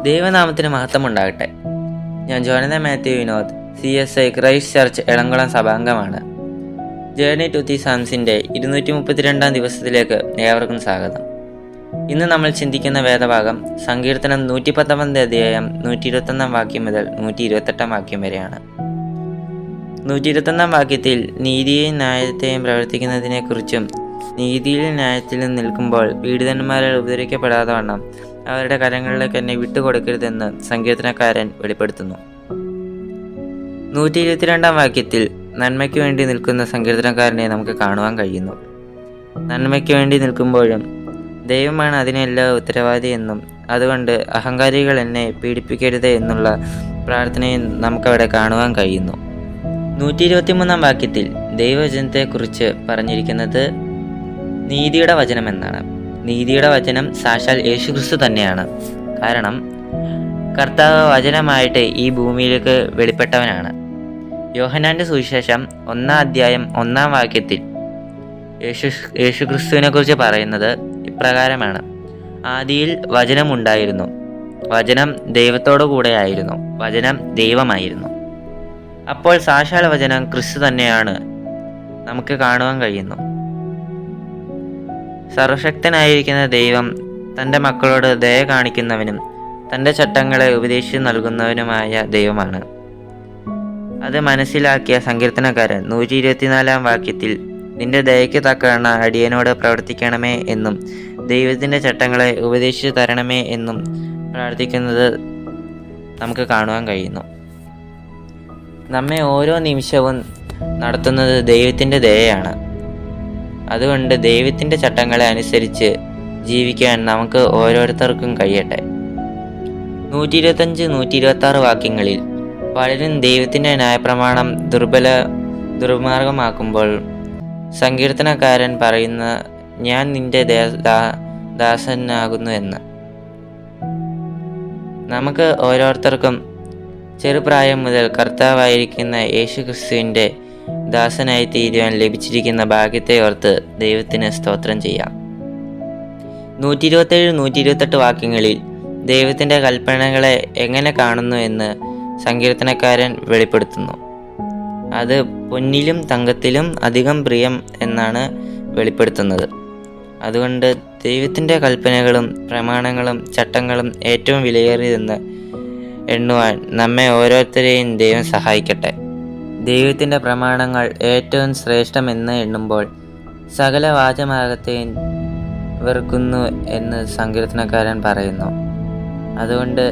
ദൈവനാമത്തിന് മഹത്വമുണ്ടാകട്ടെ. ഞാൻ Jonathan Mathew Vinod, CSI Christ Church Elamkulam സഭാംഗമാണ്. ജേർണി ടു ദി സാംസിൻ്റെ 232 ദിവസത്തിലേക്ക് ഏവർക്കും സ്വാഗതം. ഇന്ന് നമ്മൾ ചിന്തിക്കുന്ന വേദഭാഗം സങ്കീർത്തനം 119 അധ്യായം 121 വാക്യം മുതൽ 128 വാക്യം വരെയാണ്. 121 വാക്യത്തിൽ നീതിയെയും ന്യായത്തെയും പ്രവർത്തിക്കുന്നതിനെക്കുറിച്ചും നീതിയിലും ന്യായത്തിലും നിൽക്കുമ്പോൾ പീഡിതന്മാരാൽ ഉപദ്രവിക്കപ്പെടാതെ വണ്ണം അവരുടെ കരങ്ങളിലേക്ക് എന്നെ വിട്ടുകൊടുക്കരുതെന്ന് സങ്കീർത്തനക്കാരൻ വെളിപ്പെടുത്തുന്നു. 122 വാക്യത്തിൽ നന്മയ്ക്ക് വേണ്ടി നിൽക്കുന്ന സങ്കീർത്തനക്കാരനെ നമുക്ക് കാണുവാൻ കഴിയുന്നു. നന്മയ്ക്ക് വേണ്ടി നിൽക്കുമ്പോഴും ദൈവമാണ് അതിനെല്ലാം ഉത്തരവാദി എന്നും അതുകൊണ്ട് അഹങ്കാരികൾ എന്നെ പീഡിപ്പിക്കരുത് എന്നുള്ള പ്രാർത്ഥനയും നമുക്കവിടെ കാണുവാൻ കഴിയുന്നു. 123 വാക്യത്തിൽ ദൈവവചനത്തെക്കുറിച്ച് പറഞ്ഞിരിക്കുന്നത് നീതിയുടെ വചനം എന്നാണ്. നീതിയുടെ വചനം സാക്ഷാൽ യേശുക്രിസ്തു തന്നെയാണ്. കാരണം കർത്താവ് വചനമായിട്ട് ഈ ഭൂമിയിലേക്ക് വെളിപ്പെട്ടവനാണ്. യോഹന്നാന്റെ സുവിശേഷം 1 അധ്യായം 1 വാക്യത്തിൽ യേശുക്രിസ്തുവിനെ കുറിച്ച് പറയുന്നത് ഇപ്രകാരമാണ്: ആദിയിൽ വചനം ഉണ്ടായിരുന്നു, വചനം ദൈവത്തോടു കൂടെ ആയിരുന്നു, വചനം ദൈവമായിരുന്നു. അപ്പോൾ സാക്ഷാൽ വചനം ക്രിസ്തു തന്നെയാണ് നമുക്ക് കാണുവാൻ കഴിയുന്നു. സർവശക്തനായിരിക്കുന്ന ദൈവം തൻ്റെ മക്കളോട് ദയ കാണിക്കുന്നവനും തൻ്റെ ചട്ടങ്ങളെ ഉപദേശിച്ചു നൽകുന്നവനുമായ ദൈവമാണ്. അത് മനസ്സിലാക്കിയ സങ്കീർത്തനക്കാരൻ 124 വാക്യത്തിൽ നിന്റെ ദയയ്ക്ക് തക്കവണ്ണ അടിയനോട് പ്രവർത്തിക്കണമേ എന്നും ദൈവത്തിൻ്റെ ചട്ടങ്ങളെ ഉപദേശിച്ചു തരണമേ എന്നും പ്രാർത്ഥിക്കുന്നത് നമുക്ക് കാണുവാൻ കഴിയുന്നു. നമ്മെ ഓരോ നിമിഷവും നടത്തുന്നത് ദൈവത്തിൻ്റെ ദയയാണ്. അതുകൊണ്ട് ദൈവത്തിൻ്റെ ചട്ടങ്ങളെ അനുസരിച്ച് ജീവിക്കാൻ നമുക്ക് ഓരോരുത്തർക്കും കഴിയട്ടെ. 125, 126 വാക്യങ്ങളിൽ പലരും ദൈവത്തിൻ്റെ ന്യായപ്രമാണം ദുർമാർഗമാക്കുമ്പോൾ സങ്കീർത്തനക്കാരൻ പറയുന്ന ഞാൻ നിന്റെ ദാസനാകുന്നു എന്ന്. നമുക്ക് ഓരോരുത്തർക്കും ചെറുപ്രായം മുതൽ കർത്താവായിരിക്കുന്ന യേശുക്രിസ്തുവിൻ്റെ ദാസനായി തീരുവാൻ ലഭിച്ചിരിക്കുന്ന ഭാഗ്യത്തെ ഓർത്ത് ദൈവത്തിന് സ്തോത്രം ചെയ്യാം. 127, 128 വാക്യങ്ങളിൽ ദൈവത്തിൻ്റെ കൽപ്പനകളെ എങ്ങനെ കാണുന്നു എന്ന് സങ്കീർത്തനക്കാരൻ വെളിപ്പെടുത്തുന്നു. അത് പൊന്നിലും തങ്കത്തിലും അധികം പ്രിയം എന്നാണ് വെളിപ്പെടുത്തുന്നത്. അതുകൊണ്ട് ദൈവത്തിൻ്റെ കൽപ്പനകളും പ്രമാണങ്ങളും ചട്ടങ്ങളും ഏറ്റവും വിലയേറിയതെന്ന് എണ്ണുവാൻ നമ്മെ ഓരോരുത്തരെയും ദൈവം സഹായിക്കട്ടെ. ദൈവത്തിൻ്റെ പ്രമാണങ്ങൾ ഏറ്റവും ശ്രേഷ്ഠമെന്ന് എണ്ണുമ്പോൾ സകല വാചമാർഗത്തെയും വെറുക്കുന്നു എന്ന് സങ്കീർത്തനക്കാരൻ പറയുന്നു. അതുകൊണ്ട്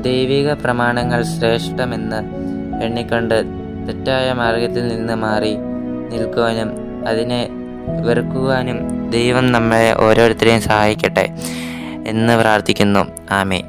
ദൈവിക പ്രമാണങ്ങൾ ശ്രേഷ്ഠമെന്ന് എണ്ണിക്കൊണ്ട് തെറ്റായ മാർഗത്തിൽ നിന്ന് മാറി നിൽക്കുവാനും അതിനെ വെറുക്കുവാനും ദൈവം നമ്മളെ ഓരോരുത്തരെയും സഹായിക്കട്ടെ എന്ന് പ്രാർത്ഥിക്കുന്നു. ആമേൻ.